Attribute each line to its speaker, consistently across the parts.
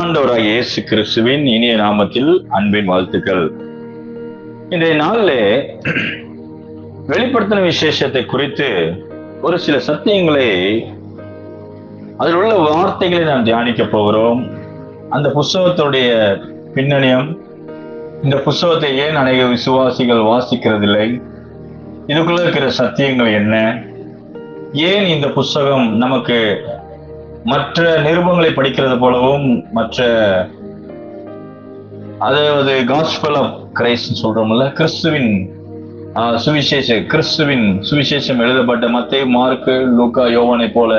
Speaker 1: ஆண்டவராகிய இயேசு கிறிஸ்துவின் இனிய நாமத்தில் அன்பின் வாழ்த்துக்கள். இன்றைய நாளிலே வெளிப்படுத்தின விசேஷத்தை குறித்து ஒரு சில சத்தியங்களை, அதில் உள்ள வார்த்தைகளை நாம் தியானிக்க போகிறோம். அந்த புஸ்தகத்துடைய பின்னணியம், இந்த புஸ்தகத்தை ஏன் அநேக விசுவாசிகள் வாசிக்கிறதில்லை, இதுக்குள்ள இருக்கிற சத்தியங்கள் என்ன, ஏன் இந்த புஸ்தகம் நமக்கு மற்ற நிருபங்களை படிக்கிறது போலவும், மற்ற அதாவது காஸ்பல் ஆஃப் கிரைஸ்ட் சொல்றோம்ல, கிறிஸ்துவின் சுவிசேஷம் எழுதப்பட்ட மத்தேயு, மார்க்கு, லூக்கா, யோவானை போல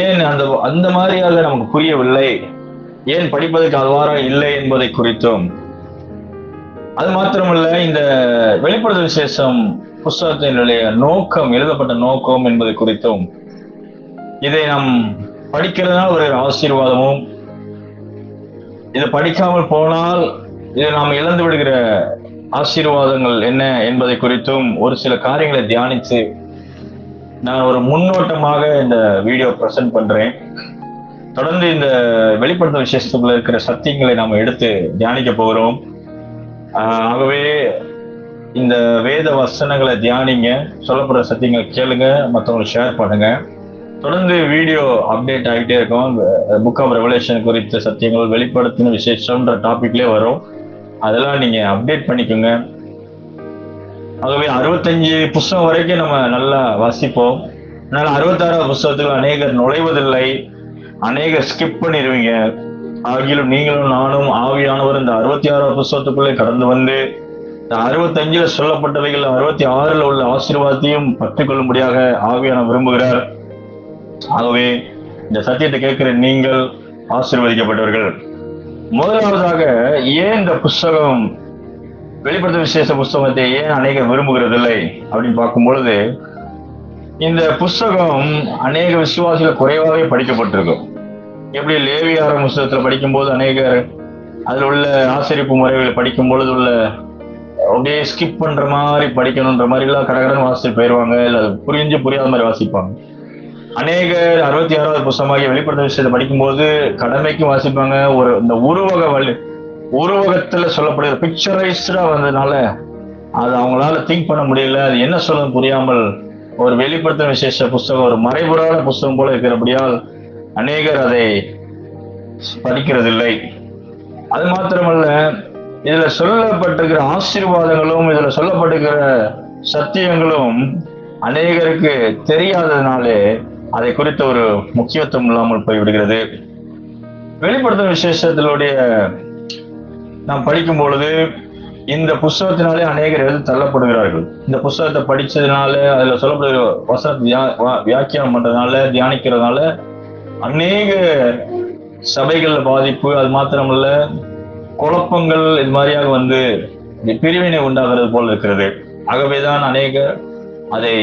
Speaker 1: ஏன் அந்த மாதிரியாக நமக்கு புரியவில்லை, ஏன் படிப்பதற்கு அவ்வாறா இல்லை என்பதை குறித்தும், அது மாத்திரமல்ல இந்த வெளிப்படுத்தல் விசேஷம் புஸ்தகத்தினுடைய நோக்கம், எழுதப்பட்ட நோக்கம் என்பதை குறித்தும், இதை நாம் படிக்கிறதுனால ஒரு ஆசீர்வாதமும், இதை படிக்காமல் போனால் இதை நாம் இழந்து விடுகிற ஆசீர்வாதங்கள் என்ன என்பதை குறித்தும் ஒரு சில காரியங்களை தியானித்து நான் ஒரு முன்னோட்டமாக இந்த வீடியோ பிரசன்ட் பண்றேன். தொடர்ந்து இந்த வெளிப்படுத்தல் விசேஷத்துக்குள்ள இருக்கிற சத்தியங்களை நாம் எடுத்து தியானிக்க போகிறோம். ஆகவே இந்த வேத வசனங்களை தியானிங்க, சொல்லப்படுற சத்தியங்களை கேளுங்க, மற்றவங்களுக்கு ஷேர் பண்ணுங்க. தொடர்ந்து வீடியோ அப்டேட் ஆகிட்டே இருக்கும். புக் ஆஃப் ரெவலேஷன் குறித்த சத்தியங்கள், வெளிப்படுத்தின விசேஷம்ன்ற டாபிக்லேயே வரும், அதெல்லாம் நீங்க அப்டேட் பண்ணிக்கோங்க. ஆகவே 65 புஸ்தகம் வரைக்கும் நம்ம நல்லா வாசிப்போம். அதனால 66வது புஸ்தகத்துக்கு அநேகர் நுழைவதில்லை, அநேகர் ஸ்கிப் பண்ணிடுவீங்க. ஆகிலும் நீங்களும் நானும் ஆவியானவர் இந்த 66வது புஸ்தகத்துக்குள்ளே கடந்து வந்து இந்த 65ல சொல்லப்பட்டவைகள் 66ல உள்ள ஆசீர்வாதத்தையும் பற்றிக்கொள்ளும்படியாக ஆவியானவர் விரும்புகிறார். ஆகவே இந்த சத்தியத்தை கேட்கிற நீங்கள் ஆசீர்வதிக்கப்பட்டவர்கள். முதலாவதாக, ஏன் இந்த புஸ்தகம், வெளிப்படுத்தல் விசேஷ புஸ்தகத்தை ஏன் அநேகர் விரும்புகிறதில்லை அப்படின்னு பார்க்கும் பொழுது, இந்த புஸ்தகம் அநேக விசுவாசிகள் குறைவாகவே படிக்கப்பட்டிருக்கும். எப்படி லேவியாரம் புஸ்தகத்துல படிக்கும்போது அநேகர் அதில் உள்ள ஆசிரியப்பு முறைகளை படிக்கும் பொழுது உள்ள அப்படியே ஸ்கிப் பண்ற மாதிரி படிக்கணுன்ற மாதிரி எல்லாம் கடகடன் வாசித்து போயிடுவாங்க, இல்லை புரியாத மாதிரி வாசிப்பாங்க. அநேகர் 66வது புஸ்தகமாகிய வெளிப்படுத்தல் விஷயத்தை படிக்கும்போது கடமைக்கும் வாசிப்பாங்க. இந்த உருவகத்துல சொல்லப்படுகிற பிக்சரைஸ்டா வந்ததுனால அது அவங்களால திங்க் பண்ண முடியல, அது என்ன சொல்ல புரியாமல் ஒரு வெளிப்படுத்தல் விசேஷ புஸ்தகம் ஒரு மறைபுறான புஸ்தகம் போல இருக்கிறபடியால் அநேகர் அதை படிக்கிறதில்லை. அது மாத்திரமல்ல, இதுல சொல்லப்பட்டிருக்கிற ஆசீர்வாதங்களும் இதுல சொல்லப்பட்டிருக்கிற சத்தியங்களும் அநேகருக்கு தெரியாததுனாலே அதை குறித்த ஒரு முக்கியத்துவம் இல்லாமல் போய்விடுகிறது. வெளிப்படுத்தல் விசேஷத்தினுடைய நாம் படிக்கும் பொழுது இந்த புஸ்தகத்தினாலே அநேகர் எது தள்ளப்படுகிறார்கள். இந்த புஸ்தகத்தை படிச்சதுனால, அதுல சொல்லப்படுகிற வசனத்தை வியாக்கியானம் பண்றதுனால, தியானிக்கிறதுனால அநேக சபைகள் பாதிப்பு, அது மாத்திரமல்ல குழப்பங்கள், இது மாதிரியாக வந்து பிரிவினை உண்டாகிறது போல் இருக்கிறது. ஆகவேதான் அநேகர் அதை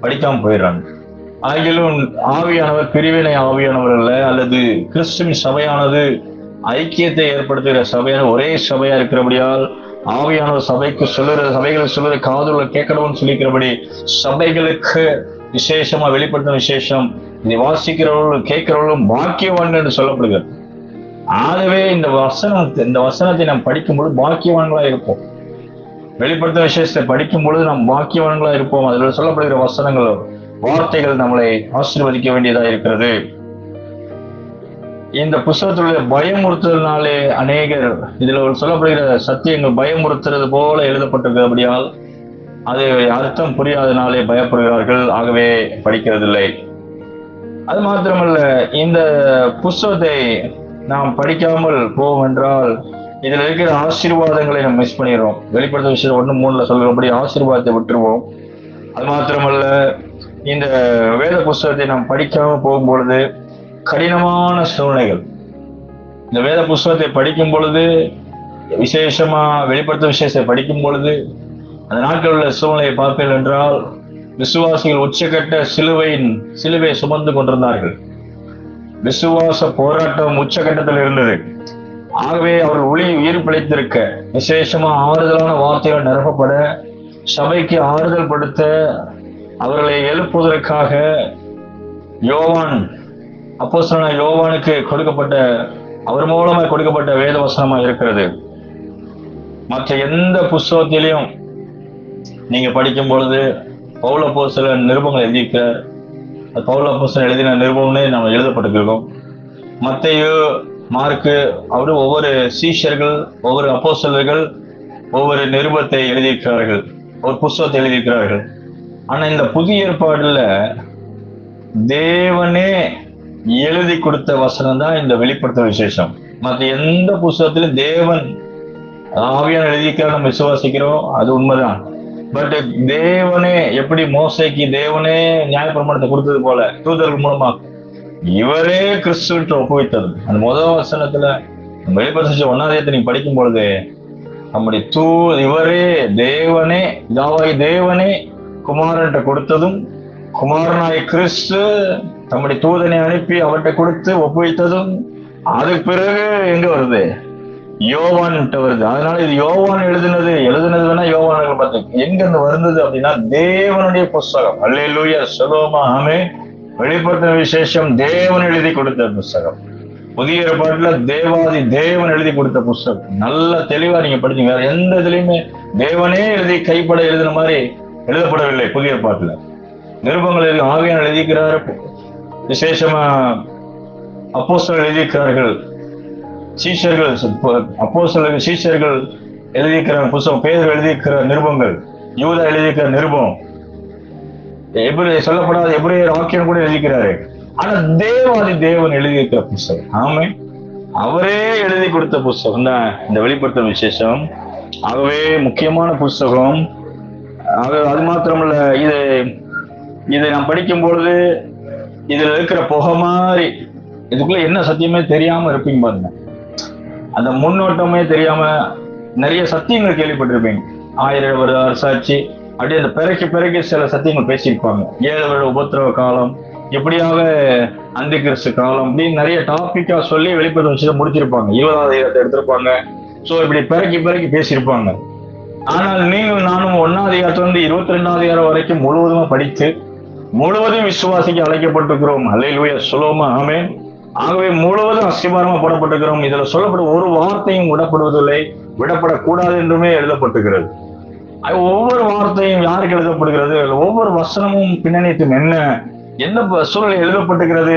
Speaker 1: படிக்காம போயிடுறாங்க. ஆகிலும் ஆவியானவர் பிரிவினை ஆவியானவர் அல்ல, அல்லது கிறிஸ்துவின் சபையானது ஐக்கியத்தை ஏற்படுத்துகிற சபையான ஒரே சபையா இருக்கிறபடியால் ஆவியானவர் சபைகளுக்கு சொல்லுற காதுள்ள கேட்கணும்னு சொல்லிக்கிறபடி சபைகளுக்கு விசேஷமா வெளிப்படுத்தின விசேஷம் இதை வாசிக்கிறவர்களும் கேட்கிறவர்களும் பாக்கியவான்கள் என்று சொல்லப்படுகிறது. ஆகவே இந்த வசனத்தை நாம் படிக்கும் பொழுது பாக்கியவான்களா இருப்போம். வெளிப்படுத்தின விசேஷத்தை படிக்கும் பொழுது நாம் பாக்கியவான்களா இருப்போம். அதில் சொல்லப்படுகிற வசனங்கள், வார்த்தைகள் நம்மளை ஆசீர்வதிக்க வேண்டியதா இருக்கிறது. இந்த புஸ்தகத்துடைய பயமுறுத்துறதுனாலே அநேகர், இதுல சொல்லப்படுகிற சத்தியங்கள் பயமுறுத்துறது போல எழுதப்பட்டிருக்கிறபடியால் அது அர்த்தம் புரியாதனாலே பயப்படுகிறார்கள், ஆகவே படிக்கிறதில்லை. அது மாத்திரமல்ல, இந்த புஸ்தகத்தை நாம் படிக்காமல் போவோம் என்றால் இதுல இருக்கிற ஆசீர்வாதங்களை நம்ம மிஸ் பண்ணிடுறோம். வெளிப்படுத்த விஷயம் 1:3 சொல்கிறபடி ஆசீர்வாதத்தை விட்டுருவோம். அது மாத்திரமல்ல, இந்த வேத புஸ்தகத்தை நாம் படிக்காம போகும்பொழுது கடினமான சூழ்நிலைகள், இந்த வேத புஸ்தகத்தை படிக்கும் பொழுது, விசேஷமா வெளிப்படுத்த விசேஷத்தை படிக்கும் பொழுது அந்த நாட்கள் உள்ள சூழ்நிலையை பார்ப்பீர்கள் என்றால், விசுவாசிகள் உச்சக்கட்ட சிலுவை சுமந்து கொண்டிருந்தார்கள். விசுவாச போராட்டம் உச்சகட்டத்தில் இருந்தது. ஆகவே அவர்கள் உயிர் பிழைத்திருக்க, விசேஷமா ஆறுதலான வார்த்தைகள் நிரப்பப்பட, சபைக்கு ஆறுதல் படுத்த, அவர்களை எழுப்புவதற்காக யோவான் அப்போஸ்தலனாகிய யோவானுக்கு கொடுக்கப்பட்ட அவர் மூலமா கொடுக்கப்பட்ட வேத வசனமா இருக்கிறது. மற்ற எந்த புஸ்தகத்திலையும் நீங்க படிக்கும் பொழுது பவுல் அப்போஸ்தலன் நிருபங்கள் எழுதியிருக்கிறார். பவுல் அப்போஸ்தலன் எழுதின நிருபம்னே நம்ம எழுதப்பட்டிருக்கோம். மத்தேயு, மார்க்கு, அவரு ஒவ்வொரு சீஷர்கள், ஒவ்வொரு அப்போஸ்தலர்கள் ஒவ்வொரு நிருபத்தை எழுதியிருக்கிறார்கள், ஒரு புஸ்தகத்தை எழுதியிருக்கிறார்கள். ஆனா இந்த புதிய ஏற்பாடுல தேவனே எழுதி கொடுத்த வசனம் தான் இந்த வெளிப்படுத்த விசேஷம். மற்ற எந்த புஸ்தகத்திலும் தேவன் ஆவியான எழுதியிருக்கிறார் நம்ம விசுவாசிக்கிறோம், அது உண்மைதான். பட் தேவனே எப்படி மோசைக்கு தேவனே நியாயப்பிரமாணத்தை கொடுத்தது போல தூதர்கள் மூலமா இவரே கிறிஸ்துவிட்ட ஒப்புவித்தது. அந்த முதல் வசனத்துல வெளிப்படுத்த 1 நீங்க படிக்கும் பொழுது நம்முடைய இவரே தேவனே இதாவாய் தேவனே குமாரன்ட்ட கொடுத்ததும், குமாரனாய் கிறிஸ்து தம்முடைய தூதனை அனுப்பி அவர்கிட்ட கொடுத்து ஒப்புவித்ததும், அதுக்கு பிறகு எங்க வருது? யோவான் வருது. அதனால இது யோவான் எழுதுனது வேணா யோவான் பார்த்து எங்க இருந்து வருந்தது அப்படின்னா தேவனுடைய புஸ்தகம். அல்லேலூயா, ஷலோமா, ஆமென். வெளிப்படுத்தின விசேஷம் தேவன் எழுதி கொடுத்த புஸ்தகம். புதிய ஏற்பாட்டுல தேவன் எழுதி கொடுத்த புஸ்தகம். நல்ல தெளிவா நீங்க படிச்சீங்க. வேற எந்த இதுலயுமே தேவனே எழுதி கைப்பட எழுதின மாதிரி எழுதப்படவில்லை. புதிய ஏற்பாட்டுல நிருபங்கள் ஆவியானவர் எழுதிக்கிறார், விசேஷமா அப்போஸ்தலர்கள் எழுதியிருக்கிறார்கள், சீஷர்கள் அப்போஸ்தலர்கள் சீஷர்கள் எழுதியிருக்கிற புஸ்தகம், பேதுரு எழுதியிருக்கிற நிருபங்கள், யூதா எழுதியிருக்கிற நிருபம், சொல்லப்படாத எபிரேயர் வாக்கியம் கூட எழுதிக்கிறாரு. ஆனா தேவன் எழுதியிருக்கிற புஸ்தகம். ஆமே, அவரே எழுதி கொடுத்த புஸ்தகம் தான் இந்த வெளிப்படுத்தும் விசேஷம். ஆகவே முக்கியமான புஸ்தகம். அது மாத்திரமல்ல, இதை நான் படிக்கும் பொழுது இதுல இருக்கிற புகை மாதிரி இதுக்குள்ள என்ன சத்தியமே தெரியாம இருப்பீங்க பாருங்க. அந்த முன்னோட்டமே தெரியாம நிறைய சத்தியங்கள் கேள்விப்பட்டிருப்பீங்க. 1000 வருட அரசாட்சி அப்படியே அந்த பிறக்கி சில சத்தியங்கள் பேசியிருப்பாங்க. 7 வருட உபத்திரவ காலம், எப்படியாக அந்தி கிறிஸ்து காலம், அப்படின்னு நிறைய டாபிக்கா சொல்லி வெளிப்படுத்தும் விஷயத்தை முடிச்சிருப்பாங்க. 20வது அதிகாரத்தை எடுத்திருப்பாங்க. சோ இப்படி பிறக்கி பேசியிருப்பாங்க. ஆனால் நீங்கள் நானும் 1வது அதிகாரத்துல இருந்து 22வது அதிகாரம் வரைக்கும் முழுவதுமா படித்து முழுவதும் விசுவாசிக்க அழைக்கப்பட்டிருக்கிறோம். அல்லேலூயா, ஷலோமா, ஆமென். ஆகவே முழுவதும் அஸ்திபாரமா போடப்பட்டிருக்கிறோம். இதுல சொல்லப்படும் ஒரு வார்த்தையும் விடப்படுவதில்லை, விடப்படக்கூடாது என்றுமே எழுதப்பட்டிருக்கிறது. ஒவ்வொரு வார்த்தையும் யாருக்கு எழுதப்படுகிறது, ஒவ்வொரு வசனமும் பின்னணியத்தின் என்ன சூழலை எழுதப்பட்டிருக்கிறது,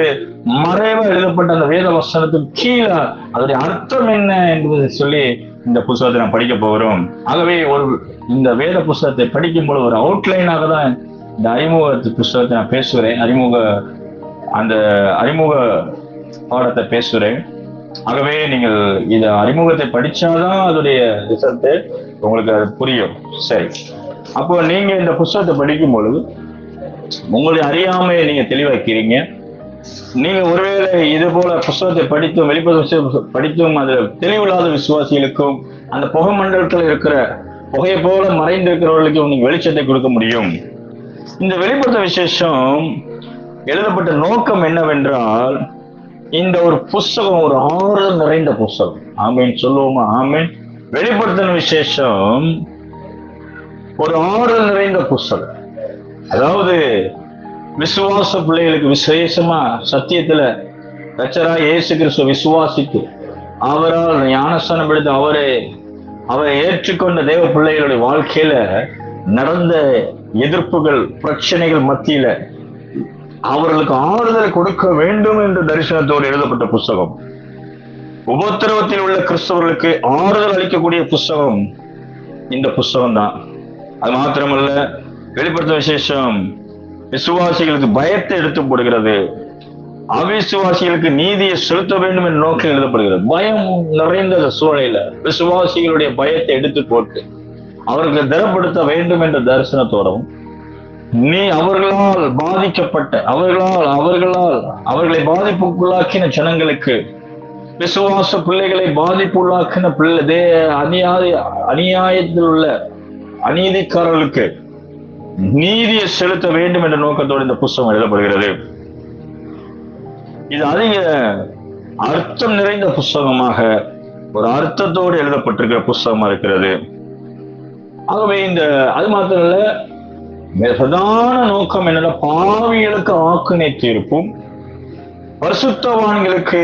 Speaker 1: மறைவா எழுதப்பட்ட அந்த வேத வசனத்துக்கு கீழே அதோடைய அர்த்தம் என்ன என்பதை சொல்லி இந்த புஸ்தகத்தை நான் படிக்க போகிறோம். ஆகவே இந்த வேத புஸ்தகத்தை படிக்கும் போது ஒரு அவுட்லைனாக தான் இந்த அறிமுக புஸ்தகத்தை நான் பேசுகிறேன், அறிமுக பாடத்தை பேசுகிறேன். ஆகவே நீங்கள் இந்த அறிமுகத்தை படிச்சாதான் அதோடைய ரிசல்ட் உங்களுக்கு அது புரியும். சரி, அப்போ நீங்க இந்த புஸ்தகத்தை படிக்கும் பொழுது உங்களுடைய அறியாமையை நீங்க தெளிவாக்கிறீங்க. நீங்க ஒருவேளை இது போல புஸ்தகத்தை படித்தும் வெளிப்படுத்த படித்தும் அது தெளிவில்லாத விசுவாசிகளுக்கும் அந்த புகை மண்டலத்தில் இருக்கிற புகையை போல மறைந்திருக்கிறவர்களுக்கும் நீங்க வெளிச்சத்தை கொடுக்க முடியும். இந்த வெளிப்படுத்த விசேஷம் எழுதப்பட்ட நோக்கம் என்னவென்றால், இந்த ஒரு புஸ்தகம் ஒரு ஆறுதல் நிறைந்த புஸ்தகம். ஆமேன், சொல்லுவோமா? ஆமேன். வெளிப்படுத்தின விசேஷம் ஒரு ஆறுதல் நிறைந்த புஸ்தகம். அதாவது விசுவாச பிள்ளைகளுக்கு விசேஷமா சத்தியத்துல ரட்சகராகிய இயேசு கிறிஸ்துவை விசுவாசித்து அவரால் ஞானஸ்தானம் எடுத்து அவரை ஏற்றுக்கொண்ட தேவ பிள்ளைகளுடைய வாழ்க்கையில நடந்த எதிர்ப்புகள், பிரச்சனைகள் மத்தியில அவர்களுக்கு ஆறுதல் கொடுக்க வேண்டும் என்று தரிசனத்தோடு எழுதப்பட்ட புஸ்தகம். உபத்திரவத்தில் உள்ள கிறிஸ்தவர்களுக்கு ஆறுதல் அளிக்கக்கூடிய புஸ்தகம் இந்த புஸ்தகம் தான். அது மாத்திரமல்ல, வெளிப்படுத்த விசேஷம் விசுவாசிகளுக்கு பயத்தை எடுத்து போடுகிறது, அவிசுவாசிகளுக்கு நீதியை செலுத்த வேண்டும் என்ற நோக்கில் எழுதப்படுகிறது. பயம் நிறைந்த சூழலில விசுவாசிகளுடைய பயத்தை எடுத்து போட்டு அவர்களை திடப்படுத்த வேண்டும் என்ற தரிசனத்தோடும், அவர்களால் பாதிக்கப்பட்ட அவர்களை பாதிப்புக்குள்ளாக்கின ஜனங்களுக்கு, விசுவாச பிள்ளைகளை பாதிப்புள்ளாக்கின அநியாயத்தில் உள்ள அநீதிக்காரர்களுக்கு நீதியை செலுத்த வேண்டும் என்ற நோக்கத்தோடு இந்த புஸ்தகம் எழுதப்படுகிறது. இது அதிக அர்த்தம் நிறைந்த புஸ்தகமாக, ஒரு அர்த்தத்தோடு எழுதப்பட்டிருக்கிற புஸ்தகமா இருக்கிறது. ஆகவே அது மாத்திரம் இல்ல, பிரதான நோக்கம் என்னன்னா, பாவிகளுக்கு ஆக்கினை தீர்ப்பும் பரிசுத்தவான்களுக்கு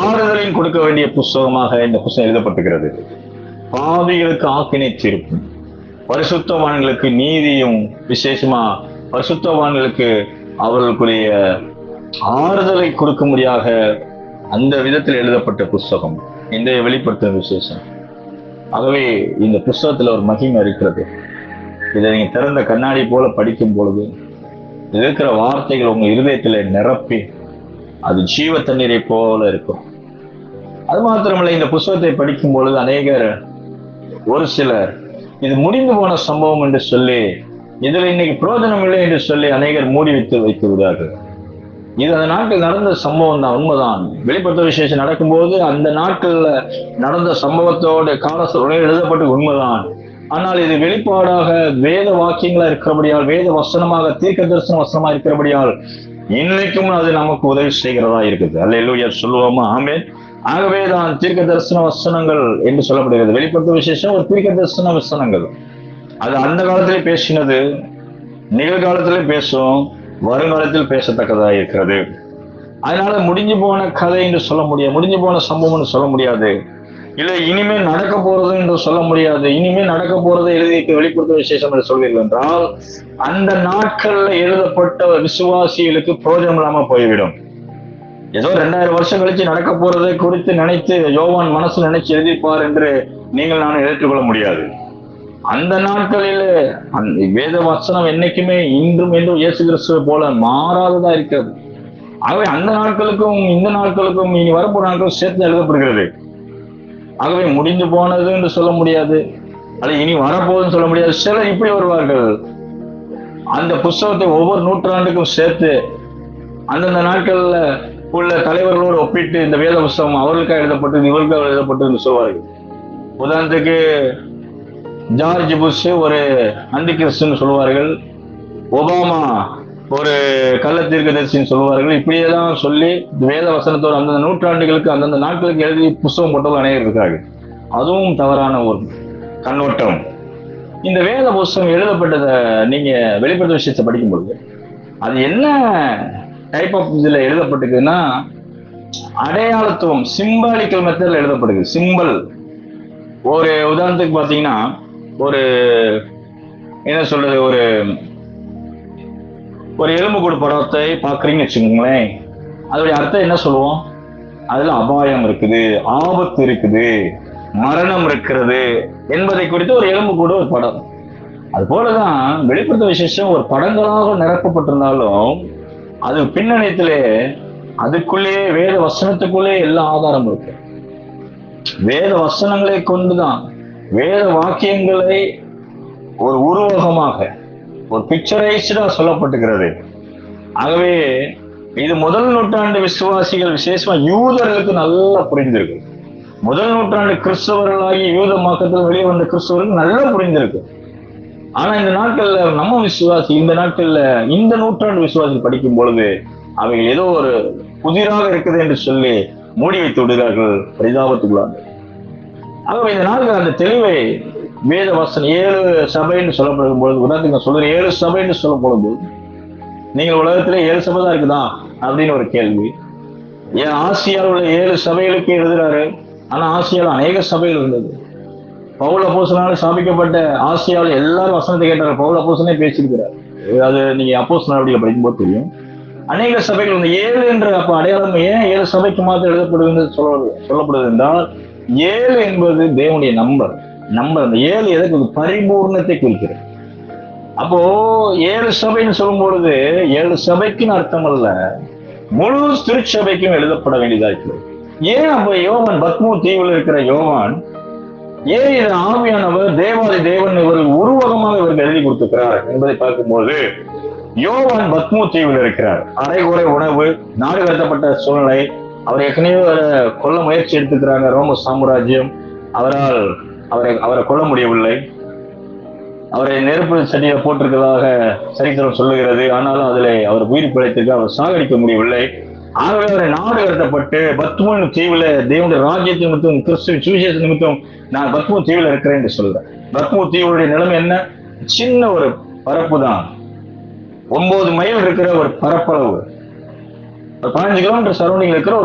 Speaker 1: ஆறுதலையும் கொடுக்க வேண்டிய புஸ்தகமாக இந்த புஸ்தகம் எழுதப்பட்டிருக்கிறது. பாவிகளுக்கு ஆக்கினை தீர்ப்பும், பரிசுத்தவான்களுக்கு நீதியும், விசேஷமா பரிசுத்தவான்களுக்கு அவர்களுக்குரிய ஆறுதலை கொடுக்கும்படியாக அந்த விதத்தில் எழுதப்பட்ட புஸ்தகம் இந்த வெளிப்படுத்தும் விசேஷம். ஆகவே இந்த புஸ்தகத்துல ஒரு மகிமை இருக்கிறது. இதை நீங்க திறந்த கண்ணாடி போல படிக்கும் பொழுது இருக்கிற வார்த்தைகள் உங்க இருதயத்துல நிரப்பி அது ஜீவ தண்ணீரை போல இருக்கும். அது மாத்திரமல்ல, இந்த புஸ்தகத்தை படிக்கும் பொழுது அநேகர், ஒரு சிலர் இது முடிந்து போன சம்பவம் என்று சொல்லி, இதுல இன்னைக்கு பிரயோஜனம் இல்லை என்று சொல்லி அநேகர் மூடி வைத்து விடுவார்கள். இது அந்த நாட்டில் நடந்த சம்பவம் தான், உண்மைதான். வெளிப்படுத்த விசேஷம் நடக்கும்போது அந்த நாட்கள்ல நடந்த சம்பவத்தோட காலத்தோட எழுதப்பட்டு உண்மைதான். ஆனால் இது வெளிப்பாடாக வேத வாக்கியங்களா இருக்கிறபடியால், வேத வசனமாக, தீர்க்க தரிசன வசனமா இருக்கிறபடியால் இன்னைக்கும் அது நமக்கு உதவி செய்கிறதா இருக்குது. அல்லேலூயா சொல்லுவோமா? ஆமென். ஆகவேதான் தீர்க்க தரிசன வசனங்கள் என்று சொல்லப்படுகிறது. வெளிப்படுத்த விசேஷம் ஒரு தீர்க்க தரிசன வசனங்கள். அது அந்த காலத்திலே பேசினது, நிகழ்காலத்திலே பேசும், வருங்காலத்தில் பேசத்தக்கதா இருக்கிறது. அதனால முடிஞ்சு போன கதை என்று சொல்ல முடியாது, முடிஞ்சு போன சம்பவம் என்று சொல்ல முடியாது, இல்லை இனிமே நடக்க போறது என்று சொல்ல முடியாது. இனிமே நடக்க போறதை எழுதி வெளிப்படுத்த விசேஷம் என்று சொல்வீர்கள் என்றால், அந்த நாட்கள்ல எழுதப்பட்ட விசுவாசிகளுக்கு பிரயோஜனம் இல்லாம போய்விடும். ஏதோ 2000 வருஷம் கழிச்சு நடக்க போறதை குறித்து நினைத்து யோவான் மனசு நினைச்சு எழுதிப்பார் என்று நீங்கள் நானும் ஏற்றுக்கொள்ள முடியாது. அந்த நாட்களில் அந்த வேத வசனம் என்னைக்குமே இன்றும் என்றும் இயேசு கிறிஸ்துவை போல மாறாததா இருக்கிறது. ஆகவே அந்த நாட்களுக்கும் இந்த நாட்களுக்கும் இனி வரப்போற நாட்களும் சேர்த்து எழுதப்படுகிறது. ஆகவே முடிந்து போனது என்று சொல்ல முடியாது, அல்லது இனி வரப்போகுதுன்னு சொல்ல முடியாது. சிலர் இப்படி வருவார்கள், அந்த புஸ்தகத்தை ஒவ்வொரு நூற்றாண்டுக்கும் சேர்த்து அந்தந்த நாட்கள்ல உள்ள தலைவர்களோடு ஒப்பிட்டு இந்த வேத புஸ்தகம் அவர்களுக்காக எழுதப்பட்டது, இவர்களுக்காக எழுதப்பட்டது என்று சொல்வார்கள். உதாரணத்துக்கு ஜார்ஜ் புஷ் ஒரு அந்தி கிறிஸ்துன்னு சொல்லுவார்கள், ஒபாமா ஒரு கள்ள தீர்க்கதரிசின்னு சொல்லுவார்கள். இப்படியேதான் சொல்லி வேத வசனத்தோடு அந்தந்த நூற்றாண்டுகளுக்கு அந்தந்த நாட்களுக்கு எழுதி புஸ்தகம் போட்டவர்கள் அநேகர் இருக்கிறார்கள். அதுவும் தவறான ஒரு கண்ணோட்டம். இந்த வேத புஸ்தகம் எழுதப்பட்டதை நீங்க வெளிப்படுத்த விஷயத்தை படிக்கும் பொழுது அது என்ன டைப் ஆஃப் இதுல எழுதப்பட்டிருக்குன்னா, அடையாளத்துவம், சிம்பாலிக்கல் மெத்தட்ல எழுதப்படுது. சிம்பல், ஒரு உதாரணத்துக்கு பாத்தீங்கன்னா, ஒரு என்ன சொல்றது, ஒரு எலும்புக்கூடு படத்தை பாக்குறீங்கன்னு வச்சுக்கோங்களேன், அதோடைய அர்த்தம் என்ன சொல்லுவோம்? அதுல அபாயம் இருக்குது, ஆபத்து இருக்குது, மரணம் இருக்கிறது என்பதை குறித்து ஒரு எலும்புக்கூடு ஒரு படம். அது போலதான் வெளிப்படுத்த விசேஷம் ஒரு படங்களாக நிரப்பப்பட்டிருந்தாலும் அது பின்னணியத்திலே அதுக்குள்ளே வேத வசனத்துக்குள்ளே எல்லா ஆதாரம் இருக்கு. வேத வசனங்களை கொண்டுதான், வேத வாக்கியங்களை ஒரு உருவகமாக, ஒரு பிக்சரைஸ்டா சொல்லப்பட்டிருக்கிறது. ஆகவே இது முதல் நூற்றாண்டு விசுவாசிகள், விசேஷமா யூதர்களுக்கு நல்லா புரிந்திருக்கு. முதல் நூற்றாண்டு கிறிஸ்தவர்களாகி யூத மார்க்கத்தில் வெளியே வந்த கிறிஸ்தவர்களுக்கு நல்லா புரிந்திருக்கு. ஆனா இந்த நாட்கள்ல நம்ம விசுவாசி, இந்த நாட்கள்ல இந்த நூற்றாண்டு விசுவாசி படிக்கும் பொழுது அவைகள் ஏதோ ஒரு புதிராக இருக்குது என்று சொல்லி மூடி வைத்து விடுகிறார்கள், பரிதாபத்துக்குள்ளாங்க. ஆகவே இந்த நாட்கள் அந்த தெளிவை வேத வசனம் 7 சபைன்னு சொல்லப்படும் பொழுது, உதாரணத்துக்கு நான் சொல்றேன், 7 சபைன்னு சொல்லும் பொழுது நீங்கள் உலகத்திலே 7 சபை தான் இருக்குதா அப்படின்னு ஒரு கேள்வி. ஏன் ஆசியாவில் உள்ள 7 சபைகளுக்கு எழுதுறாரு, ஆனா ஆசியாவில் அநேக சபைகள் இருந்தது. பவுல் அப்போஸ்தலனால ஸ்தாபிக்கப்பட்ட ஆசியாவில் எல்லாரும் வசனத்தை கேட்டார். பவுல் அப்போஸ்தலனே பேசியிருக்கிறார். அது நீங்க அப்போஸ்தலர் நடவடிக்கைகளை படிக்கும்போது தெரியும். அநேக சபைகள் இந்த 7 என்ற அப்ப அடையாளம் ஏன் 7 சபைக்கு மாத்திரம் எழுதப்படுவது சொல்லப்படுது என்றால், 7 என்பது தேவனுடைய நம்பர். அந்த 7 எதற்கு? பரிபூர்ணத்தை குறிக்கிறது. அப்போ 7 சபைன்னு சொல்லும் பொழுது 7 சபைக்குன்னு அர்த்தம் அல்ல, முழு திருச்சபைக்கும் எழுதப்பட வேண்டியதா இருக்கிறது. ஏன் அப்ப யோவான், பத்மோ தீவில் இருக்கிற யோவான், ஏன் இது ஆவியானவர் தேவாதி தேவன் இவர்கள் உருவகமாக இவருக்கு எழுதி கொடுத்திருக்கிறார் என்பதை பார்க்கும்போது, யோவான் பத்மோ தீவில் இருக்கிறார். அரைகுறை உணவு, நாடு கடத்தப்பட்ட சூழ்நிலை, அவர் ஏற்கனவே கொல்ல முயற்சி எடுத்துக்கிறாங்க ரோம சாம்ராஜ்யம். அவரை கொல்ல முடியவில்லை. அவரை நெருப்பு சட்டியில போட்டிருக்கிறதாக சரித்திரம் சொல்லுகிறது. ஆனாலும் அதுல அவர் உயிர் பிழைத்திருக்க, அவர் சாகடிக்க முடியவில்லை. ஆகவே அவரை நாடு கடத்தப்பட்டு பத்மோ தீவுல தேவனுடைய ராஜ்யத்தின் நிமித்தம், கிறிஸ்துவின் சுவிசேஷ நிமித்தம் நான் பத்மோ தீவுல இருக்கிறேன் என்று சொல்றேன். பத்மோ தீவுடைய நிலைமை என்ன? சின்ன ஒரு பரப்பு தான், 9 மைல் இருக்கிற ஒரு பரப்பளவு. ஒரு 15 கிலோமீட்டர் சரௌண்டிங்ல இருக்கிற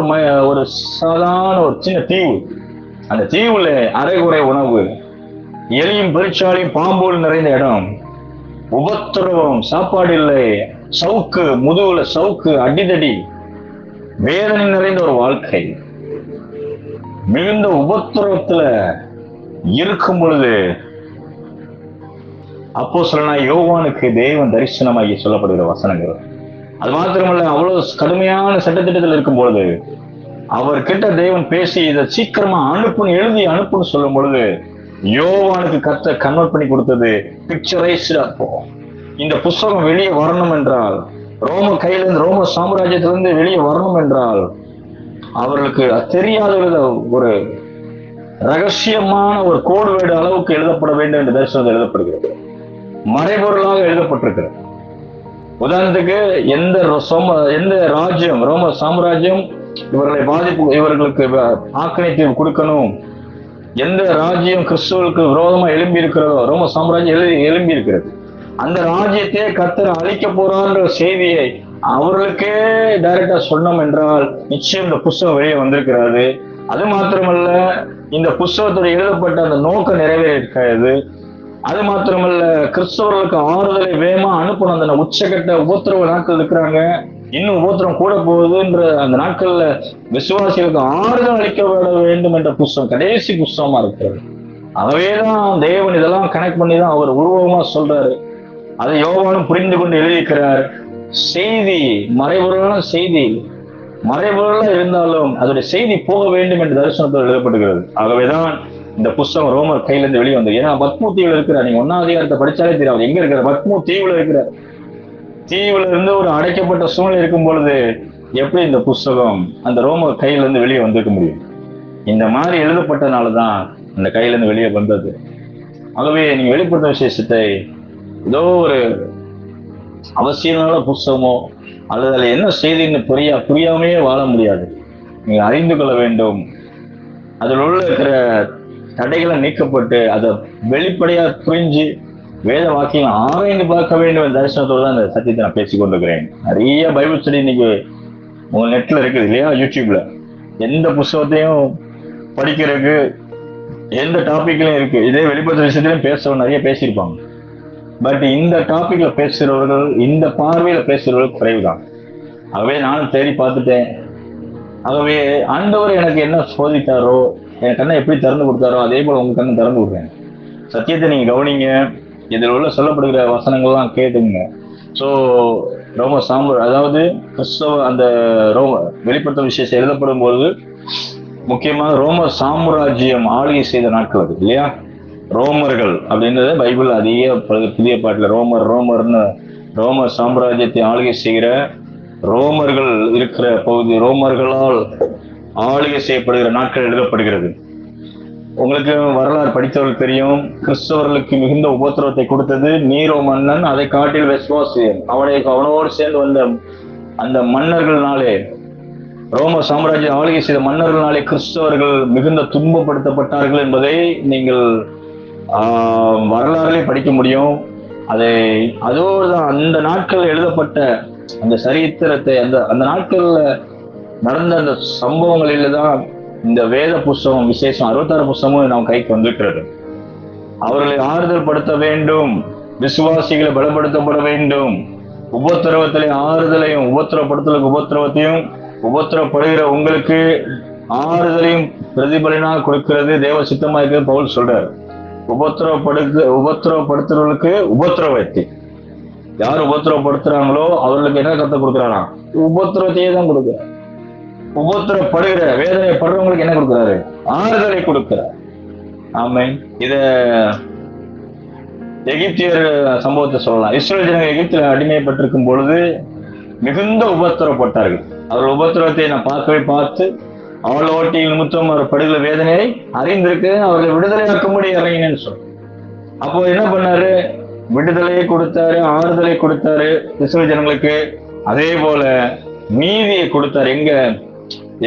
Speaker 1: ஒரு சாதாரண ஒரு சின்ன தீவு. அந்த தீவுல அரைகுறை உணவு, எலியும் பெருச்சாலியும் பாம்போல் நிறைந்த இடம், உபத்திரவம், சாப்பாடு இல்லை, சவுக்கு, முதுகுல சவுக்கு, அடிதடி, வேதனை நிறைந்த ஒரு வாழ்க்கை. மிகுந்த உபத்திரவத்துல இருக்கும் பொழுது அப்போஸ்தலனாகிய யோவானுக்கு தேவன் தரிசனமாகி சொல்லப்படுகிற வசனங்கள். அது மாத்திரமல்ல, அவ்வளவு கடுமையான சட்டத்திட்டத்தில் இருக்கும் பொழுது அவர்கிட்ட தேவன் பேசி இதை சீக்கிரமா அனுப்புன்னு, எழுதி அனுப்புன்னு சொல்லும் பொழுது யோவானுக்கு கர்த்தர் கன்வெர்ட் பண்ணி கொடுத்தது பிக்சரைஸ்டா. அப்போ இந்த புஸ்தகம் வெளியே வரணும் என்றால், ரோம சாம்ராஜ்யத்திலிருந்து வெளியே வரணும் என்றால், அவர்களுக்கு தெரியாத ஒரு ரகசியமான ஒரு கோடுவேடு அளவுக்கு எழுதப்பட வேண்டும் என்று தரிசனத்தில் எழுதப்படுகிறது. மறைபொருளாக எழுதப்பட்டிருக்கிறது. உதாரணத்துக்கு எந்த ராஜ்யம், ரோம சாம்ராஜ்யம் இவர்களுக்கு ஆக்கினை கொடுக்கணும், எந்த ராஜ்யம் கிறிஸ்துவுக்கு விரோதமா எழும்பி இருக்கிறதோ, ரோம சாம்ராஜ்யம் எழும்பி இருக்கிறது, அந்த ராஜ்யத்தையே கர்த்தர் அழிக்க போறான்ற செய்தியை அவர்களுக்கே டைரக்டா சொன்னோம் என்றால் நிச்சயம் இந்த புஸ்தகம் வெளியே வந்திருக்கிறது. அது மாத்திரமல்ல, இந்த புஸ்தகத்தோட எழுதப்பட்ட அந்த நோக்கம் நிறைவேறிருக்காது. அது மாத்திரமல்ல, கிறிஸ்தவர்களுக்கு ஆறுதலை வேகமா அனுப்பணும். அந்த உச்சகட்ட உபத்திரவ நாட்கள் இருக்கிறாங்க, இன்னும் உபத்திரம் கூட போகுதுன்ற அந்த நாட்கள்ல விசுவாசிகளுக்கு ஆறுதல் அளிக்கப்பட வேண்டும் என்ற புஸ்தகம் கடைசி புஸ்தகமா இருக்கிறது. ஆகவேதான் தேவன் இதெல்லாம் கனெக்ட் பண்ணி தான் அவர் உருவமா சொல்றாரு. அதை யோவானும் புரிந்து கொண்டு எழுதியிருக்கிறார். செய்தி மறைபொருளான செய்தி, மறைபொருளா இருந்தாலும் அதோட செய்தி போக வேண்டும் என்று தரிசனத்தில் எழுதப்படுகிறது. ஆகவேதான் இந்த புஸ்தகம் ரோமர் கையில இருந்து வெளியே வந்தது. ஏன்னா பத்மு தீவுல இருக்கிறார். நீங்க 1ஆம் அதிகாரத்தை படிச்சாலே தெரியாது எங்க இருக்கிற. பத்மு தீவுல இருக்கிறார். தீவுல இருந்து ஒரு அடைக்கப்பட்ட சூழ்நிலை இருக்கும் பொழுது எப்படி இந்த புஸ்தகம் அந்த ரோமர் கையில இருந்து வெளியே வந்திருக்க முடியும்? இந்த மாதிரி எழுதப்பட்டனாலதான் அந்த கையில இருந்து வெளியே வந்தது. ஆகவே நீங்க வெளிப்படுத்த விசேஷத்தை ஏதோ ஒரு அவசியமான புஸ்தகமோ அல்லது அதில் என்ன செய்தின்னு புரியாமே வாழ முடியாது. நீங்க அறிந்து கொள்ள வேண்டும். அதில் உள்ள இருக்கிற தடைகளை நீக்கப்பட்டு அதை வெளிப்படையா புரிஞ்சு வேத வாக்கியம் ஆராய்ந்து பார்க்க வேண்டும் தரிசனத்தோடு தான் இந்த சத்தியத்தை நான் பேசிக் கொண்டிருக்கிறேன். நிறைய பைபிள் ஸ்டடி இன்னைக்கு உங்க நெட்ல இருக்குது இல்லையா, யூடியூப்ல எந்த புஸ்தகத்தையும் படிக்கிறதுக்கு எந்த டாபிக்லயும் இருக்கு. இதே வெளிப்படுத்த விஷயத்திலையும் பேசுறவங்க நிறைய பேசியிருப்பாங்க. பட் இந்த டாபிக்ல பேசுறவர்கள், இந்த பார்வையில பேசுறவர்கள் குறைவுதான். ஆகவே நானும் தேடி பார்த்துட்டேன். ஆகவே ஆண்டவர் எனக்கு என்ன சோதித்தாரோ, என் கண்ணை எப்படி திறந்து கொடுத்தாரோ அதே போல உங்க கண்ணை திறந்து விடுறேன். சத்தியத்தை நீங்க கவனிங்க. இதில் உள்ள சொல்லப்படுகிற வசனங்கள்லாம் கேட்டுங்க. ஸோ அதாவது கிறிஸ்தவ அந்த வெளிப்படுத்த விசேஷம் எழுதப்படும் போது முக்கியமாக ரோம சாம்ராஜ்யம் ஆளுகை செய்த நாட்கள் அது இல்லையா. ரோமர்கள் அப்படின்றது பைபிள் அதிக புதிய பாட்டுல ரோமர்னு ரோம சாம்ராஜ்யத்தை ஆளுகை செய்கிற ரோமர்கள் இருக்கிற பகுதி, ரோமர்களால் ஆளுகை செய்யப்படுகிற நாட்கள் எழுதப்படுகிறது. உங்களுக்கு வரலாறு படித்தவர்கள் தெரியும், கிறிஸ்தவர்களுக்கு மிகுந்த உபத்திரவத்தை கொடுத்தது நீரோ மன்னன். அதை காட்டில் வெஸ்பாசியன், அவனோடு சேர்ந்து வந்த அந்த மன்னர்கள்னாலே, ரோம சாம்ராஜ்யம் ஆளுகை செய்த மன்னர்களாலே கிறிஸ்தவர்கள் மிகுந்த துன்பப்படுத்தப்பட்டார்கள் என்பதை நீங்கள் வரலாறுலே படிக்க முடியும். அதோடுதான் அந்த நாட்கள் எழுதப்பட்ட அந்த சரித்திரத்தை, அந்த நாட்கள்ல நடந்த அந்த சம்பவங்களில தான் இந்த வேத புஸ்தகம் விசேஷம் 66 புஸ்தகமும் நாம் கைக்கு வந்திருக்கிறது. அவர்களை ஆறுதல் படுத்த வேண்டும், விசுவாசிகளை பலப்படுத்தப்பட வேண்டும். உபத்திரவத்திலே ஆறுதலையும், உபத்திரவத்தையும், உபத்திரப்படுகிற உங்களுக்கு ஆறுதலையும் பிரதிபலனாக கொடுக்கிறது தேவ சித்தமா இருக்கிறது பவுல் சொல்றாரு. உபத்திரவப்படுத்துறவர்களுக்கு உபத்திரவத்தை, யார் உபத்திரவப்படுத்துறாங்களோ அவர்களுக்கு என்ன கருத்தை கொடுக்குறானா? உபத்திரவத்தையே தான் கொடுக்குறாரு. உபத்திரப்படுகிற வேதனைப்படுறவங்களுக்கு என்ன கொடுக்கிறாரு? ஆறுதலை கொடுக்கிறார். ஆமென். இத எகிப்தியர் சம்பவத்தை சொல்லலாம். இஸ்ரேல் ஜனங்கள் எகிப்தில் அடிமைப்பட்டிருக்கும் பொழுது மிகுந்த உபத்திரப்பட்டார்கள். அவர்கள் உபத்திரவத்தை நான் பார்த்து அவளோட்டி நிமித்தம் அவர் படுகிற வேதனையை அறிந்திருக்கு, அவர்களை விடுதலையாக்கும்படி இறங்கினேன்னு சொல்ல. அப்போ என்ன பண்ணாரு? விடுதலையை கொடுத்தாரு, ஆறுதலை கொடுத்தாரு இஸ்ரேல் ஜனங்களுக்கு. அதே போல நீதியை கொடுத்தார். எங்க?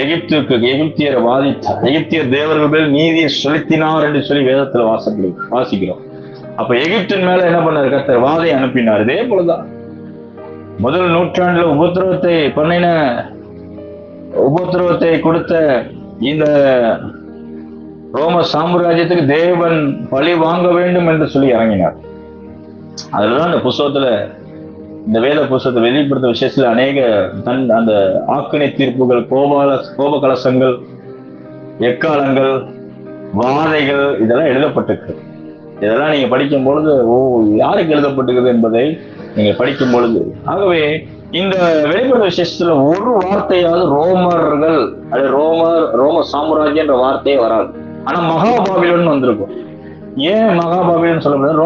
Speaker 1: எகிப்தியரை வாதித்தார். எகிப்தியர் தேவர்கள் மேல் நீதியை செலுத்தினார் என்று சொல்லி வேதத்துல வாசிக்கிறோம். அப்ப எகிப்தின் மேல என்ன பண்ணாரு? கர்த்தர் வாதை அனுப்பினார். இதே போலதான் முதல் நூற்றாண்டுல உபத்திரவத்தை பண்ணின உபத்திரவத்தை கொடுத்த இந்த ரோம சாம்ராஜ்யத்துக்கு தேவன் பழி வாங்க வேண்டும் என்று சொல்லி இறங்கினார். அதுலதான் இந்த புஸ்தகத்துல, இந்த வேத புஸ்தகத்தை வெளிப்படுத்த விஷயத்துல அநேக அந்த ஆக்கினை தீர்ப்புகள், கோப கலசங்கள், எக்காலங்கள், வாதைகள் இதெல்லாம் எழுதப்பட்டிருக்கு. இதெல்லாம் நீங்க படிக்கும் பொழுது யாருக்கு எழுதப்பட்டிருக்குது என்பதை நீங்க படிக்கும் பொழுது, ஆகவே இந்த வெளிப்படுத்த விசேஷத்துல ஒரு வார்த்தையாவது ரோமர்கள் அது ரோம சாம்ராஜ்யம் என்ற வார்த்தையே வராது. ஆனா மகாபாபிலோன் வந்திருக்கும். ஏன் மகாபாபிலோன் சொல்லப்படுது?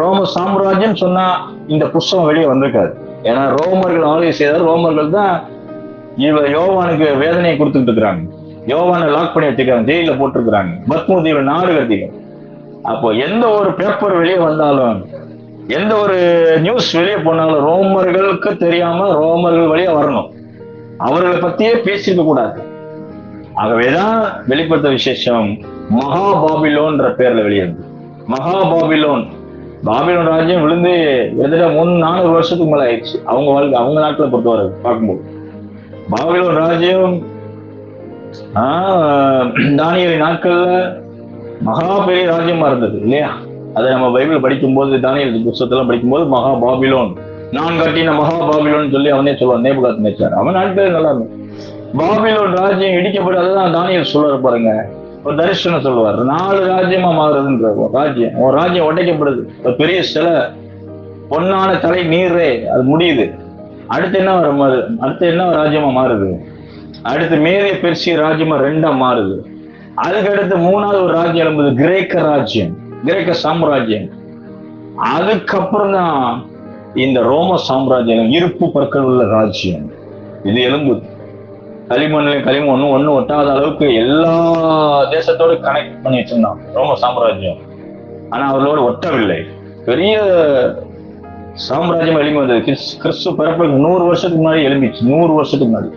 Speaker 1: ரோம சாம்ராஜ்யம் சொன்னா இந்த புஸ்தகம் வெளியே வந்திருக்காது. ஏன்னா ரோமர்கள் ஆளுகை செய்தார். ரோமர்கள் தான் யோவானுக்கு வேதனையை கொடுத்துட்டு இருக்கிறாங்க. யோவானை லாக் பண்ணி வச்சுக்கிறாங்க, ஜெயில போட்டிருக்கிறாங்க, பத்மூதியில நாடு கட்டிங்க. அப்போ எந்த ஒரு பேப்பர் வெளியே வந்தாலும், எந்த ஒரு நியூஸ் வெளியே போனாலும் ரோமர்களுக்கு தெரியாம ரோமர்கள் வழியா வரணும். அவர்களை பத்தியே பேசிருக்க கூடாது. ஆகவேதான் வெளிப்படுத்த விசேஷம் மகாபாபிலோன்ற பேர்ல வெளியேறது. மகாபாபிலோன், பாபிலோன் ராஜ்யம் விழுந்து கிட்டத்தட்ட 400 வருஷத்துக்கு மேல ஆயிடுச்சு. அவங்க வாழ்க்கை, அவங்க நாட்டுல பொறுத்தவரை பார்க்கும்போது பாபிலோன் ராஜ்யம் தானியேல் நாட்கள்ல மகா பெரிய ராஜ்யமா இருந்தது இல்லையா? அதை நம்ம பைபிள் படிக்கும்போது, தானியேல் புத்தகத்தெல்லாம் படிக்கும்போது மகாபாபிலோன், நான் கட்டின மகாபாபிலோன் சொல்லி அவனே சொல்லுவான், நேபுகாத்நேச்சார். அவன் நாட்களே நல்லா இருந்தது. பாபிலோன் ராஜ்யம் இடிக்கப்பட்டதுதான் தானியேல் சொல்லுவார் பாருங்க. ஒரு தரிசனம் சொல்லுவார், 4 ராஜ்யமா மாறுதுன்ற ராஜ்யம். ஒரு ராஜ்யம் உடைக்கப்படுது, ஒரு பெரிய சிலை, பொன்னான தலை நீரே, அது முடியுது. அடுத்து என்ன ராஜ்யமா மாறுது? அடுத்து மேலே பெர்சிய ராஜ்யமா 2ஆ மாறுது. அதுக்கடுத்து 3வது ஒரு ராஜ்யம் எழும்புது, கிரேக்க ராஜ்யம், கிரேக்க சாம்ராஜ்யம். அதுக்கப்புறம் தான் இந்த ரோம சாம்ராஜ்யம், இருப்பு பற்கள் உள்ள ராஜ்யம், இது எழும்புது. களிமண் ஒண்ணு ஒட்டாத அளவுக்கு எல்லா தேசத்தோடு கனெக்ட் பண்ணி வச்சிருந்தான் ரோம சாம்ராஜ்யம். ஆனா அவர்களோடு ஒட்டவில்லை. பெரிய சாம்ராஜ்யம் எழும்பி வந்தது. கிறிஸ்து பிறப்புக்கு 100 வருஷத்துக்கு முன்னாடி எழும்பிச்சு. 100 வருஷத்துக்கு முன்னாடி.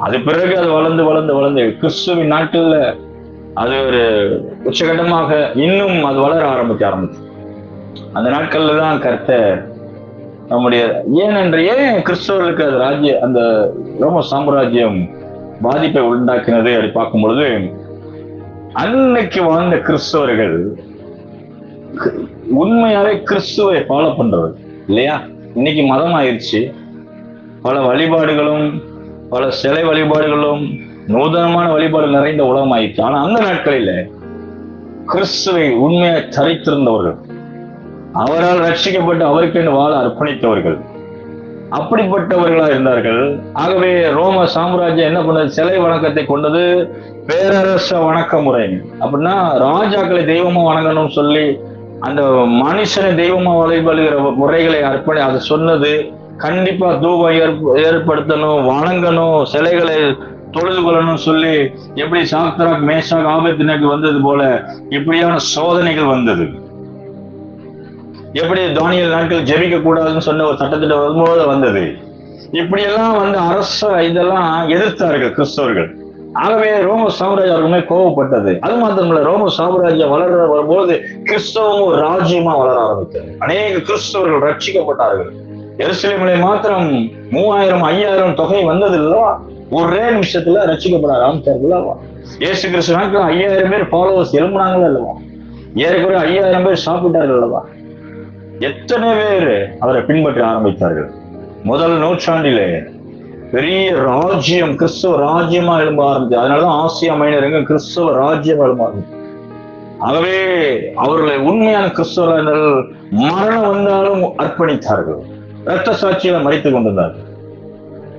Speaker 1: அது பிறகு அது வளர்ந்து கிறிஸ்துவின் நாட்கள்ல அது ஒரு உச்சகட்டமாக இன்னும் அது வளர ஆரம்பிச்சு. அந்த நாட்கள்ல தான் கர்த்தர் நம்முடைய ஏன் கிறிஸ்தவர்களுக்கு அது அந்த ரோம சாம்ராஜ்யம் பாதிப்பை உண்டாக்கினது அப்படி பார்க்கும் பொழுது, அன்னைக்கு வாழ்ந்த கிறிஸ்தவர்கள் உண்மையாவே கிறிஸ்துவை ஃபாலோ பண்றது இல்லையா? இன்னைக்கு மதம் ஆயிடுச்சு. பல வழிபாடுகளும், பல சிலை வழிபாடுகளும், நூதனமான வழிபாடு நிறைந்த உலகம் ஆயிடுச்சு. ஆனா அந்த நாட்களில கிறிஸ்துவை உண்மையை சரித்திருந்தவர்கள், அவரால் ரட்சிக்கப்பட்டு அவருக்கு வாழ அர்ப்பணித்தவர்கள், அப்படிப்பட்டவர்களா இருந்தார்கள். ஆகவே ரோம சாம்ராஜ்யம் என்ன பண்ணது? சிலை வணக்கத்தை கொண்டது, பேரரச வணக்க முறை. அப்படின்னா ராஜாக்களை தெய்வமா வணங்கணும்னு சொல்லி அந்த மனுஷனை தெய்வமா வழிபடுகிற முறைகளை அதை சொன்னது. கண்டிப்பா தூபம் ஏற்படுத்தணும், வணங்கணும், சிலைகளை தொழுது கொள்ளணும் சொல்லி எப்படி சாத்ராக் மேஷாக் ஆபேத்நேகோ வந்தது போல இப்படியான சோதனைகள் வந்தது. எப்படி தானியேல் நாட்கள் ஜெபிக்க கூடாதுன்னு சொன்ன ஒரு சட்டத்திட்ட வரும்போது வந்தது. இப்படியெல்லாம் இதெல்லாம் எதிர்த்தார்கள் கிறிஸ்தவர்கள். ஆகவே ரோம சாம்ராஜ்யம் அவர்களுமே கோபப்பட்டது. அது மாத்திரமல்ல, ரோம சாம்ராஜ்யம் வளர வரும்போது கிறிஸ்தவமும் ஒரு ராஜ்யமா வளர ஆரம்பித்தது. அநேக கிறிஸ்தவர்கள் ரட்சிக்கப்பட்டார்கள். எருசலேமிலே மாத்திரம் 3000 5000 தொகை வந்தது இல்லவா? ஒரே நிமிஷத்துல ரட்சிக்கப்பட ஆரம்பிச்சார்கள். இயேசு கிறிஸ்து நாட்கள் 5000 பேர் ஃபாலோவர்ஸ் எழுப்புனாங்களா இல்லவா? ஏறக்குறைய 5000 பேர் சாப்பிட்டார்கள் அல்லவா? எத்தனை பேர் அவரை பின்பற்ற ஆரம்பித்தார்கள். முதல் நூற்றாண்டிலே பெரிய ராஜ்யம், கிறிஸ்தவ ராஜ்யமா எழும்ப ஆரம்பிச்சு. அதனாலதான் ஆசியா மைனர் எங்க கிறிஸ்தவ ராஜ்யம் எழும்ப ஆரம்பிச்சு. ஆகவே அவர்களை உண்மையான கிறிஸ்தவர்கள் மரணம் வந்தாலும் அர்ப்பணித்தார்கள். இரத்த சாட்சியில மறித்துக் கொண்டிருந்தார்கள்.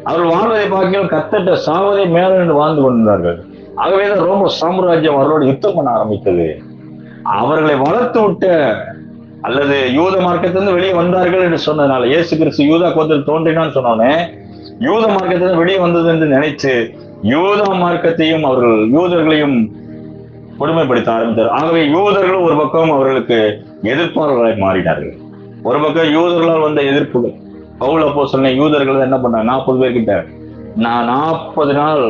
Speaker 1: அவர்கள் வாழ்வதை பார்க்க கத்தட்ட சாவதை மேல என்று வாழ்ந்து கொண்டிருந்தார்கள். ஆகவேதான் ரோம சாம்ராஜ்யம் அவர்களோடு யுத்தம் பண்ண ஆரம்பித்தது. அவர்களை வளர்த்து விட்ட அல்லது யூத மார்க்கத்திலிருந்து வெளியே வந்தார்கள் என்று சொன்னதுனால, இயேசு கிறிஸ்து யூதா கோத்திரத்தில் தோன்றினான்னு சொன்னோன்னே யூத மார்க்கத்திலிருந்து வெளியே வந்தது என்று நினைத்து யூத மார்க்கத்தையும் அவர்கள் யூதர்களையும் கொடுமைப்படுத்த ஆரம்பித்தார். ஆகவே யூதர்களும் ஒரு பக்கம் அவர்களுக்கு எதிர்ப்பாளர்களாய் மாறினார்கள். ஒரு பக்கம் யூதர்களால் வந்த எதிர்ப்புகள். பவுல் அப்போஸ்தலன் யூதர்கள் என்ன பண்ணாங்க? 40 பேர்கிட்ட 40 நாள்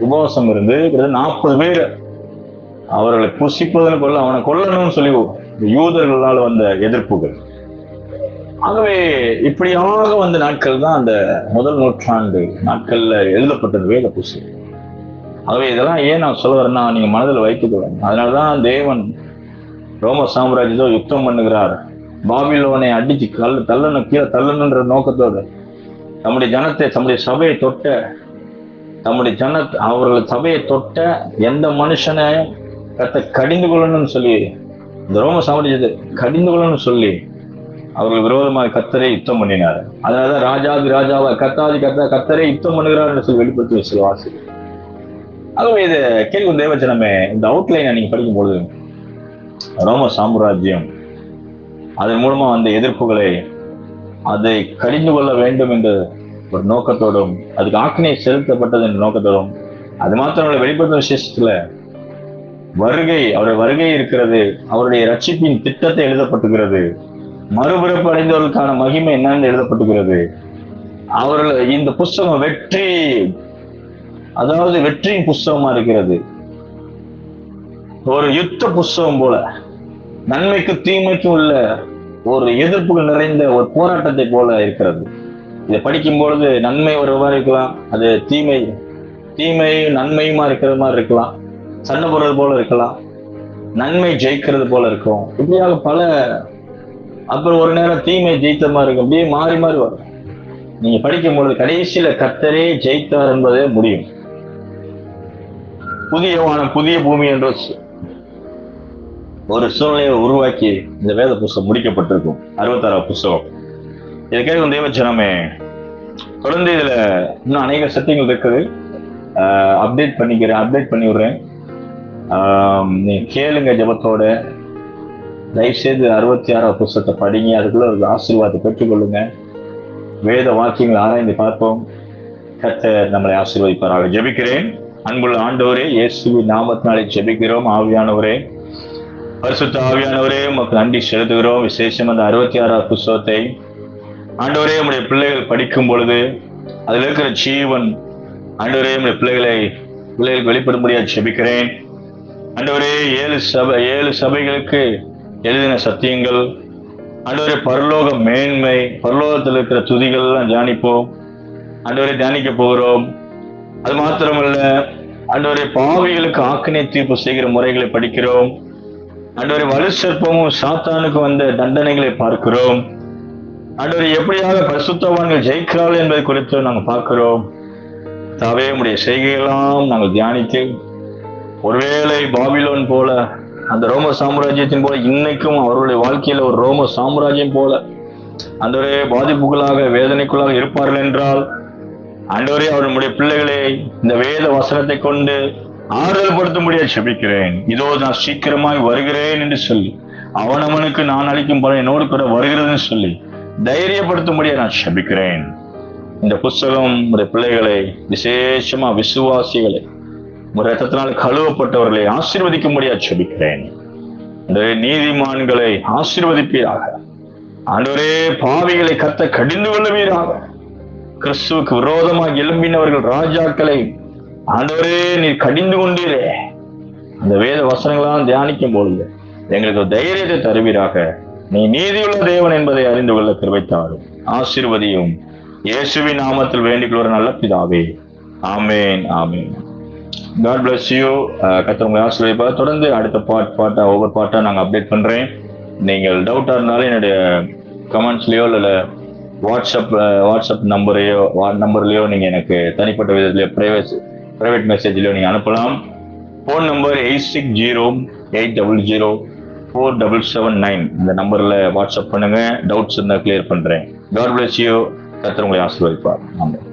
Speaker 1: உபவாசம் இருந்து 40 பேர் அவர்களை புசிப்பதன் கொள்ள அவனை கொல்லணும்னு சொல்லி யூதர்களால் வந்த எதிர்ப்புகள். ஆகவே இப்படியாக வந்த நாட்கள் தான் அந்த முதல் நூற்றாண்டு நாட்கள்ல எழுதப்பட்டது வேத புஸ்தகம். ஆகவே இதெல்லாம் ஏன் நான் சொல்ல வரேன்னா, நீங்க மனதில் வைத்துக்கொள்ளுங்க. அதனாலதான் தேவன் ரோம சாம்ராஜ்யத்தோ யுத்தம் பண்ணுகிறார், பாபிலோனை அடிச்சு தள்ளணும், கீழே தள்ளணுன்ற நோக்கத்தோடு தம்முடைய ஜனத்தை, தம்முடைய சபையை தொட்ட, அவர்கள் சபையை தொட்ட எந்த மனுஷனையும் கடிந்து கொள்ளணும்னு சொல்லி, இந்த ரோம சாம்ராஜ்யத்தை கடிந்து கொள்ளணும்னு சொல்லி அவர்கள் விரோதமாக கர்த்தரே யுத்தம் பண்ணினார். அதனாலதான் ராஜாதி ராஜாவா கர்த்தரே யுத்தம் பண்ணுகிறார் என்று சொல்லி வெளிப்படுத்தி விசுவாசி. ஆகவே இது கேட்கும் தேவஜனமே, இந்த அவுட்லைனை நீங்க படிக்கும்போது ரோம சாம்ராஜ்யம் அதன் மூலமா வந்த எதிர்ப்புகளை அதை கடிந்து கொள்ள வேண்டும் என்ற ஒரு நோக்கத்தோடும், அதுக்கு ஆக்கினை செலுத்தப்பட்டது என்ற நோக்கத்தோடும், அது மாத்திரம் வெளிப்படுத்தும் விசேஷத்துல அவருடைய வருகை இருக்கிறது, அவருடைய ரட்சிப்பின் திட்டத்தை எழுதப்பட்டுகிறது, மறுபிறப்பு அடைந்தவர்களுக்கான மகிமை என்னன்னு எழுதப்பட்டுகிறது. அவர்கள் இந்த புஸ்தகம் வெற்றியின் புஸ்தகமா இருக்கிறது. ஒரு யுத்த புஸ்தகம் போல, நன்மைக்கும் தீமைக்கும் உள்ள ஒரு எதிர்ப்புகள் நிறைந்த ஒரு போராட்டத்தை போல இருக்கிறது. இதை படிக்கும் பொழுது நன்மை ஒரு மாதிரி இருக்கலாம், அது தீமை நன்மையுமா இருக்கிற மாதிரி இருக்கலாம், சண்டை போடுறது போல இருக்கலாம், நன்மை ஜெயிக்கிறது போல இருக்கும். இப்படியாக பல, அப்புறம் ஒரு நேரம் தீமை ஜெயித்த மாதிரி இருக்கும். அப்படியே மாறி மாறி வரும். நீங்க படிக்கும் பொழுது கடைசியில கர்த்தரே ஜெயித்தார் என்பதே முடியும். புதிய வானம் புதிய பூமி என்ற ஒரு சூழ்நிலையை உருவாக்கி இந்த வேத புஸ்தகம் முடிக்கப்பட்டிருக்கும். 66வது புஸ்தகம். இதை கேட்கும் தேவஜனமே, தொடர்ந்து இதுல இன்னும் அநேக சத்தியங்கள் இருக்குது. அப்டேட் பண்ணி விடுறேன். நீ கேளுங்க ஜபத்தோட. தயவுசெய்து 66வது புஸ்தகத்தை படிங்க, அதுக்குள்ள ஒரு ஆசீர்வாதத்தை பெற்றுக்கொள்ளுங்க. வேத வாக்கியங்களை ஆராய்ந்து பார்ப்போம். கர்த்தர் நம்மளை ஆசீர்வதிப்பாராக. ஜெபிக்கிறேன். அன்புள்ள ஆண்டவரே, இயேசுவின் நாமத்தினாலே ஜெபிக்கிறோம். ஆவியானவரே, பரிசுத்த ஆவியானவரே, உமக்கு நன்றி செலுத்துகிறோம். விசேஷம் அந்த 66வது புஸ்தகத்தை ஆண்டவரே உம்முடைய பிள்ளைகள் படிக்கும் பொழுது அதில் இருக்கிற ஜீவன் ஆண்டவரே உம்முடைய பிள்ளைகளுக்கு வெளிப்படும்படியா ஜெபிக்கிறேன். ஆண்டவரே, 7 சபைகளுக்கு எழுதின சத்தியங்கள் ஆண்டவரே, பரலோக மேன்மை, பரலோகத்தில் இருக்கிற துதிகள் எல்லாம் தியானிப்போம். ஆண்டவரே, தியானிக்க போகிறோம். அது மாத்திரமல்ல ஆண்டவரே, பாவிகளுக்கு ஆக்கினை தீர்ப்பு செய்கிற முறைகளை படிக்கிறோம். ஆண்டவரே, வலு சர்ப்பமும் சாத்தானுக்கு வந்த தண்டனைகளை பார்க்கிறோம். ஆண்டவரே, எப்படியாக பரிசுத்தவான்கள் ஜெயிக்கிறார்கள் என்பதை குறித்து நாங்கள் பார்க்கிறோம். தாவே, உம்முடைய செய்கையெல்லாம் நாங்கள் தியானித்து, ஒருவேளை பாபிலோன் போல, அந்த ரோம சாம்ராஜ்யத்தின் போல இன்னைக்கும் அவர்களுடைய வாழ்க்கையில ஒரு ரோம சாம்ராஜ்யம் போல ஆண்டவரே பாதிப்புகளாக வேதனைக்குள்ளாக இருப்பார்கள் என்றால், ஆண்டவரே அவர்களுடைய பிள்ளைகளை இந்த வேத வசனத்தை கொண்டு ஆறுதல் படுத்தும்படியா ஜெபிக்கிறேன். இதோ நான் சீக்கிரமாய் வருகிறேன் என்று சொல்லி, அவனவனுக்கு நான் அளிக்கும் பலன் என்னோடு கூட வருகிறதுன்னு சொல்லி தைரியப்படுத்தும்படியா நான் ஜெபிக்கிறேன். இந்த புஸ்தகம் உடைய பிள்ளைகளை, விசேஷமா விசுவாசிகளை, ஒரு ரத்தத்தினால் கழுவப்பட்டவர்களை ஆசீர்வதிக்கும்படியா ஜெபிக்கிறேன். நீதிமான்களை ஆசீர்வதிப்பீராக. ஆண்டவரே, பாவிகளை கர்த்தர் கடிந்து கொள்ளுவீராக. கிறிஸ்துவுக்கு விரோதமாக எழும்பினவர்கள் ராஜாக்களை ஆண்டவரே நீர் கடிந்து கொண்டீரே. அந்த வேத வசனங்களாம் தியானிக்கும் பொழுது எங்களுக்கு ஒரு தைரியத்தை தருவீராக. நீ நீதியுள்ள தேவன் என்பதை அறிந்து கொள்ள கிருபை தாரும். ஆசீர்வதியும். இயேசுவின் நாமத்தில் வேண்டிக் கொள்கிற நல்ல பிதாவே, ஆமேன், ஆமேன். God bless you. கர்த்தர் உங்களை ஆசீர்வதிப்பார். தொடர்ந்து அடுத்த ஒவ்வொரு பாட்டா நாங்கள் அப்டேட் பண்றேன். நீங்கள் டவுட்டா இருந்தாலும் என்னுடைய கமெண்ட்ஸ்லயோ இல்ல வாட்ஸ்அப் நம்பர்லயோ நீங்க எனக்கு தனிப்பட்ட விதத்திலயோ பிரைவேட் மெசேஜ்லயோ நீங்க அனுப்பலாம். Phone number 8608004779. இந்த நம்பர்ல வாட்ஸ்அப் பண்ணுங்க. டவுட்ஸ் இருந்தா கிளியர் பண்றேன். God bless you. கர்த்தர் உங்களை ஆசீர்வதிப்பார். ஆமென்.